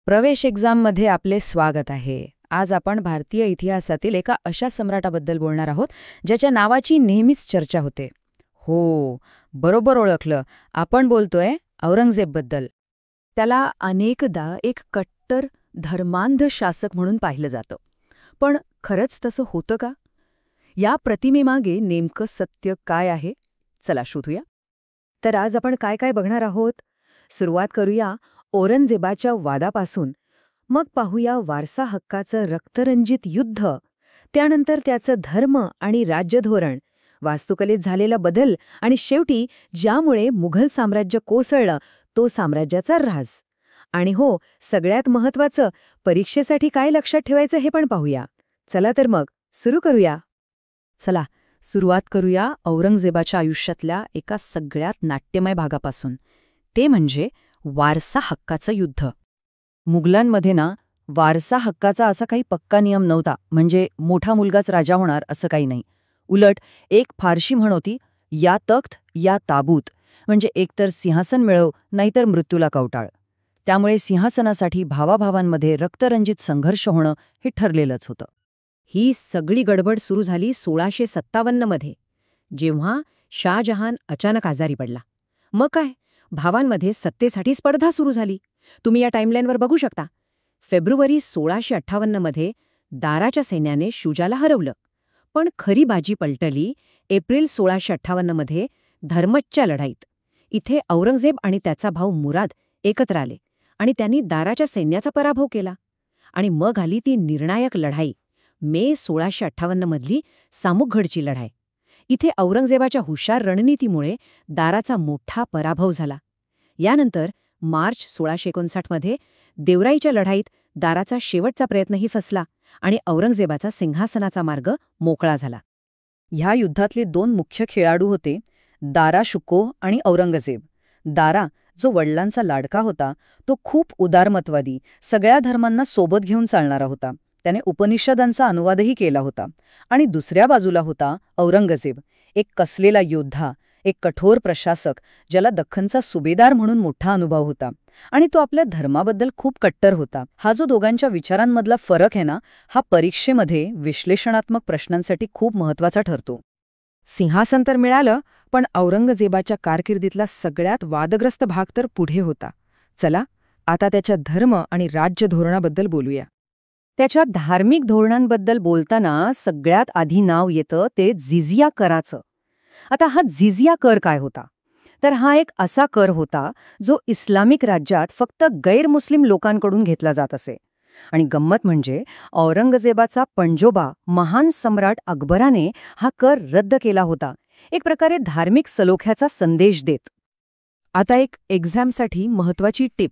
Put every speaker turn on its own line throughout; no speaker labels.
प्रवेश एक्झाममध्ये आपले स्वागत आहे. आज आपण भारतीय इतिहासातील एका अशा सम्राटाबद्दल बोलणार आहोत ज्याच्या नावाची नेहमीच चर्चा होते. हो, बरोबर ओळखलं. आपण बोलतोय औरंगजेबबद्दल. त्याला अनेकदा एक कट्टर धर्मांध शासक म्हणून पाहिलं जातं. पण खरंच तसं होतं का? या प्रतिमेमागे नेमकं सत्य काय आहे? चला शोधूया. तर आज आपण काय काय बघणार आहोत? सुरुवात करूया औरंगजेबाच्या वादापासून. मग पाहूया वारसा हक्काचं रक्तरंजित युद्ध, त्यानंतर त्याचं धर्म आणि राज्यधोरण, वास्तुकलेत झालेला बदल आणि शेवटी ज्यामुळे मुघल साम्राज्य कोसळलं तो साम्राज्याचा राज. आणि हो, सगळ्यात महत्त्वाचं, परीक्षेसाठी काय लक्षात ठेवायचं हे पण पाहूया. चला तर मग सुरू करूया. चला सुरुवात करूया औरंगजेबाच्या आयुष्यातल्या एका सगळ्यात नाट्यमय भागापासून. ते म्हणजे वारसा हक्काचं युद्ध. मुघलांमध्ये ना वारसा हक्काचा असा काही पक्का नियम नव्हता, म्हणजे मोठा मुलगाच राजा होणार असं काही नाही. उलट एक फारशी म्हण होती, या तख्त या ताबूत, म्हणजे एकतर सिंहासन मिळव नाहीतर मृत्यूला कवटाळ. त्यामुळे सिंहासनासाठी भावाभावांमध्ये रक्तरंजित संघर्ष होणं हे ठरलेलंच होतं. ही सगळी गडबड सुरू झाली 1657 मध्ये, जेव्हा शाहजहान अचानक आजारी पडला. मग काय, भावांमध्ये सत्तेसाठी स्पर्धा सुरू झाली. तुम्ही या टाईमलाईनवर बघू शकता. फेब्रुवारी 1658 मध्ये दाराच्या सैन्याने शुजाला हरवलं. पण खरी बाजी पलटली एप्रिल 1658 मध्ये धर्मच्या लढाईत. इथे औरंगजेब आणि त्याचा भाऊ मुराद एकत्र आले आणि त्यांनी दाराच्या सैन्याचा पराभव केला. आणि मग आली ती निर्णायक लढाई, मे 1658 मधली सामुगढची लढाई. इथे औरंगजेबाच्या हुशार रणनीतीमुळे दाराचा मोठा पराभव झाला. यानंतर मार्च 1659 मध्ये देवराईच्या लढाईत दाराचा शेवटचा प्रयत्नही फसला आणि औरंगजेबाचा सिंहासनाचा मार्ग मोकळा झाला. ह्या युद्धातले दोन मुख्य खेळाडू होते, दारा शुको आणि औरंगजेब. दारा, जो वडिलांचा लाडका होता, तो खूप उदारमतवादी, सगळ्या धर्मांना सोबत घेऊन चालणारा होता. त्याने उपनिषदांचा अनुवादही केला होता. आणि दुसऱ्या बाजूला होता औरंगजेब, एक कसलेला योद्धा, एक कठोर प्रशासक, ज्याला दख्खनचा सुभेदार म्हणून मोठा अनुभव होता. आणि तो आपल्या धर्माबद्दल खूप कट्टर होता. हा जो दोघांच्या विचारांमधला फरक आहे ना, हा परीक्षेमध्ये विश्लेषणात्मक प्रश्नांसाठी खूप महत्त्वाचा ठरतो. सिंहासन तर मिळालं, पण औरंगजेबाच्या कारकिर्दीतला सगळ्यात वादग्रस्त भाग तर पुढे होता. चला आता त्याच्या धर्म आणि राज्य धोरणाबद्दल बोलूया. त्याच्या धार्मिक धोरणांबद्दल बोलताना सगळ्यात आधी नाव येतं ते जिझिया कराचं. आता हा जिझिया कर काय होता? तर हा एक असा कर होता जो इस्लामिक राज्यात फक्त गैरमुस्लिम लोकांकडून घेतला जात असे. आणि गंमत म्हणजे औरंगजेबाचा पणजोबा महान सम्राट अकबराने हा कर रद्द केला होता, एक प्रकारे धार्मिक सलोख्याचा संदेश देत. आता एक एक्झामसाठी महत्त्वाची टिप.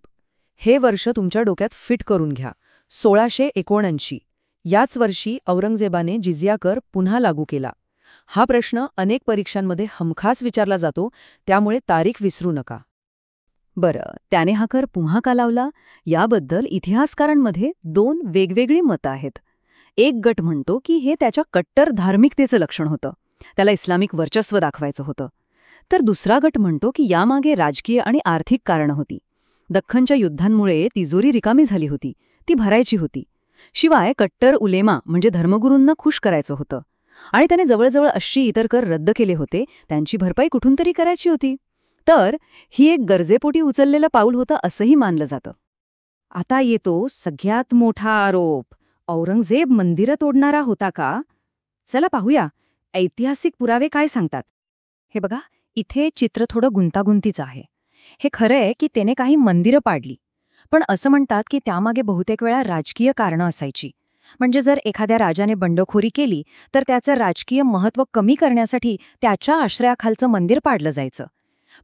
हे वर्ष तुमच्या डोक्यात फिट करून घ्या. 1679 याच वर्षी औरंगजेबाने जिझिया कर पुन्हा लागू केला. हा प्रश्न अनेक परीक्षांमध्ये हमखास विचारला जातो, त्यामुळे तारीख विसरू नका. बरं, त्याने हा कर पुन्हा का लावला याबद्दल इतिहासकारांमध्ये दोन वेगवेगळी मतं आहेत. एक गट म्हणतो की हे त्याच्या कट्टर धार्मिकतेचं लक्षण होतं, त्याला इस्लामिक वर्चस्व दाखवायचं होतं. तर दुसरा गट म्हणतो की यामागे राजकीय आणि आर्थिक कारणं होती. दख्खनच्या युद्धांमुळे तिजोरी रिकामी झाली होती, ती भरायची होती. शिवाय कट्टर उलेमा म्हणजे धर्मगुरूंना खुश करायचं होतं. आणि त्याने जवळजवळ 80 इतर कर रद्द केले होते, त्यांची भरपाई कुठून तरी करायची होती. तर ही एक गरजेपोटी उचललेलं पाऊल होतं असंही मानलं जातं. आता येतो सगळ्यात मोठा आरोप. औरंगजेब मंदिरं तोडणारा होता का? चला पाहूया ऐतिहासिक पुरावे काय सांगतात. हे बघा, इथे चित्र थोडं गुंतागुंतीचं आहे. हे खरं आहे की त्याने काही मंदिरं पाडली, पण असं म्हणतात की त्यामागे बहुतेक वेळा राजकीय कारणं असायची. म्हणजे जर एखाद्या राजाने बंडखोरी केली तर त्याचं राजकीय महत्त्व कमी करण्यासाठी त्याच्या आश्रयाखालचं मंदिर पाडलं जायचं.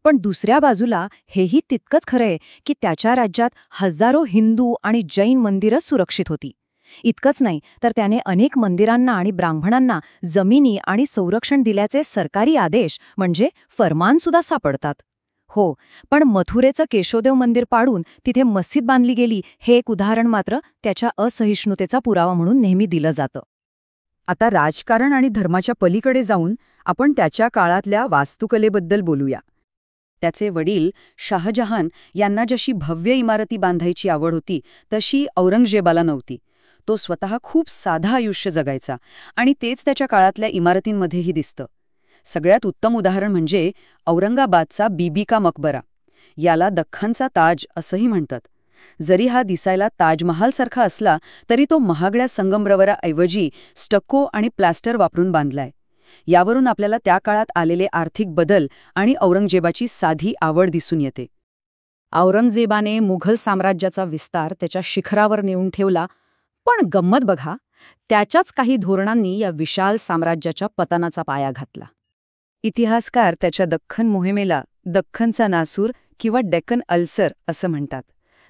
पण दुसऱ्या बाजूला हेही तितकंच खरं आहे की त्याच्या राज्यात हजारो हिंदू आणि जैन मंदिरं सुरक्षित होती. इतकंच नाही तर त्याने अनेक मंदिरांना आणि ब्राह्मणांना जमिनी आणि संरक्षण दिल्याचे सरकारी आदेश म्हणजे फरमानसुद्धा सापडतात. हो, पण मथुरेचं केशवदेव मंदिर पाडून तिथे मस्जिद बांधली गेली हे एक उदाहरण मात्र त्याच्या असहिष्णुतेचा पुरावा म्हणून नेहमी दिलं जातं. आता राजकारण आणि धर्माच्या पलीकडे जाऊन आपण त्याच्या काळातल्या वास्तुकलेबद्दल बोलूया. त्याचे वडील शाहजहान यांना जशी भव्य इमारती बांधायची आवड होती तशी औरंगजेबाला नव्हती. तो स्वतः खूप साधं आयुष्य जगायचा आणि तेच त्याच्या काळातल्या इमारतींमध्येही दिसतं. सगळ्यात उत्तम उदाहरण म्हणजे औरंगाबादचा बीबी का मकबरा. याला दख्खनचा ताज असंही म्हणतात. जरी हा दिसायला ताजमहालसारखा असला तरी तो महागड्या संगमरवराऐवजी स्टक्को आणि प्लास्टर वापरून बांधलाय. यावरून आपल्याला त्या काळात आलेले आर्थिक बदल आणि औरंगजेबाची साधी आवड दिसून येते. औरंगजेबाने मुघल साम्राज्याचा विस्तार त्याच्या शिखरावर नेऊन ठेवला, पण गंमत बघा, त्याच्याच काही धोरणांनी या विशाल साम्राज्याच्या पतनाचा पाया घातला. इतिहासकार त्याच्या दख्खन मोहिमेला दख्खनचा नासूर किंवा डेक्कन अल्सर असं म्हणतात.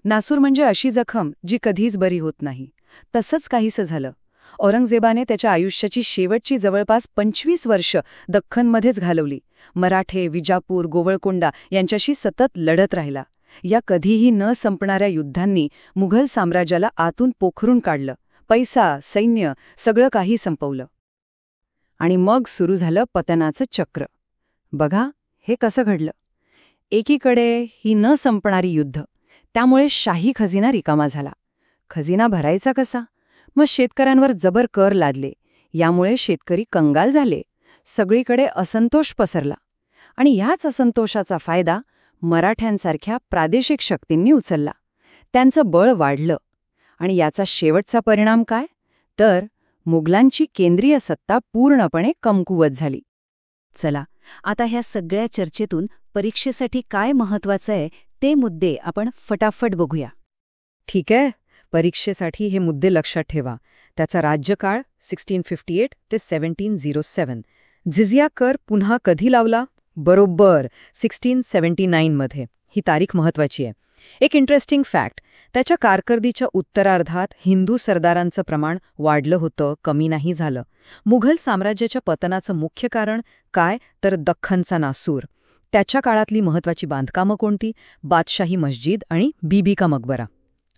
नासूर म्हणजे अशी जखम जी कधीच बरी होत नाही. तसंच काहीसं झालं. औरंगजेबाने त्याच्या आयुष्याची शेवटची जवळपास 25 वर्ष दख्खनमध्येच घालवली. मराठे, विजापूर, गोवळकोंडा यांच्याशी सतत लढत राहिला. या कधीही न संपणाऱ्या युद्धांनी मुघल साम्राज्याला आतून पोखरून काढलं. पैसा, सैन्य सगळं काही संपवलं. आणि मग सुरू झालं पतनाचं चक्र. बघा, हे कसं घडलं. एकीकडे ही न संपणारी युद्ध, त्यामुळे शाही खजिना रिकामा झाला. खजिना भरायचा कसा? मग शेतकऱ्यांवर जबर कर लादले. यामुळे शेतकरी कंगाल झाले. सगळीकडे असंतोष पसरला. आणि ह्याच असंतोषाचा फायदा मराठ्यांसारख्या प्रादेशिक शक्तींनी उचलला. त्यांचं बळ वाढलं. आणि याचा शेवटचा परिणाम काय? तर मुघलांची केंद्रीय सत्ता पूर्णपणे कमकुवत झाली. चला, आता ह्या सगळ्या चर्चेतून परीक्षेसाठी काय महत्वाचं आहे ते मुद्दे आपण फटाफट बघूया. ठीक आहे, परीक्षेसाठी हे मुद्दे लक्षात ठेवा. त्याचा राज्यकाळ 1658 ते 1707. जिझिया कर पुन्हा कधी लावला? बरोबर 1679 मध्ये. ही तारीख महत्वाची आहे. एक इंटरेस्टिंग फॅक्ट, त्याच्या कारकिर्दीच्या उत्तरार्धात हिंदू सरदारांचं प्रमाण वाढलं होतं, कमी नाही झालं. मुघल साम्राज्याच्या पतनाचं मुख्य कारण काय? तर दख्खनचा नासूर. त्याच्या काळातली महत्वाची बांधकामं कोणती? बादशाही मस्जिद आणि बीबी का मकबरा.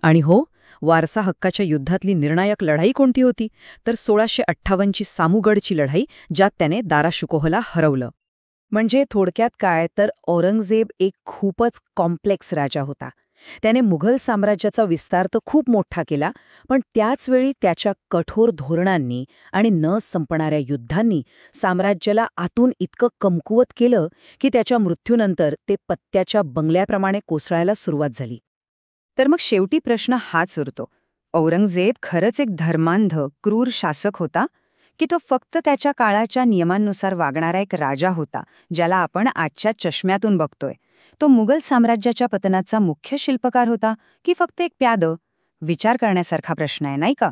आणि हो, वारसा हक्काच्या युद्धातली निर्णायक लढाई कोणती होती? तर 1658ची सामूगडची लढाई, ज्यात त्याने दारा शुकोहला हरवलं. म्हणजे थोडक्यात काय, तर औरंगजेब एक खूपच कॉम्प्लेक्स राजा होता. त्याने मुघल साम्राज्याचा विस्तार तर खूप मोठा केला, पण त्याचवेळी त्याच्या कठोर धोरणांनी आणि न संपणाऱ्या युद्धांनी साम्राज्याला आतून इतकं कमकुवत केलं की त्याच्या मृत्यूनंतर ते पत्त्याच्या बंगल्याप्रमाणे कोसळायला सुरुवात झाली. तर मग शेवटी प्रश्न हाच उरतो, औरंगजेब खरंच एक धर्मांध, क्रूर शासक होता की तो फक्त त्याच्या काळाच्या नियमांनुसार वागणारा एक राजा होता, ज्याला आपण आजच्या चष्म्यातून बघतोय? तो मुघल साम्राज्याच्या पतनाचा मुख्य शिल्पकार होता की फक्त एक प्याद? विचार करण्यासारखा प्रश्न आहे, नाही का?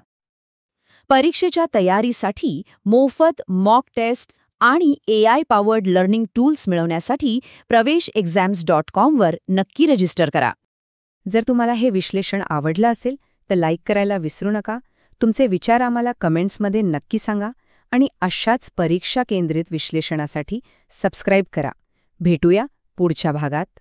परीक्षेच्या तयारीसाठी मोफत मॉक टेस्ट आणि AI पॉवर्ड लर्निंग टूल्स मिळवण्यासाठी प्रवेशexams.com वर नक्की रजिस्टर करा. जर तुम्हाला हे विश्लेषण आवडलं असेल तर लाईक करायला विसरू नका. तुमचे विचार आम्हाला कमेंट्समध्ये नक्की सांगा आणि अशाच परीक्षा केंद्रित विश्लेषणासाठी सबस्क्राईब करा. भेटूया पुढच्या भागात.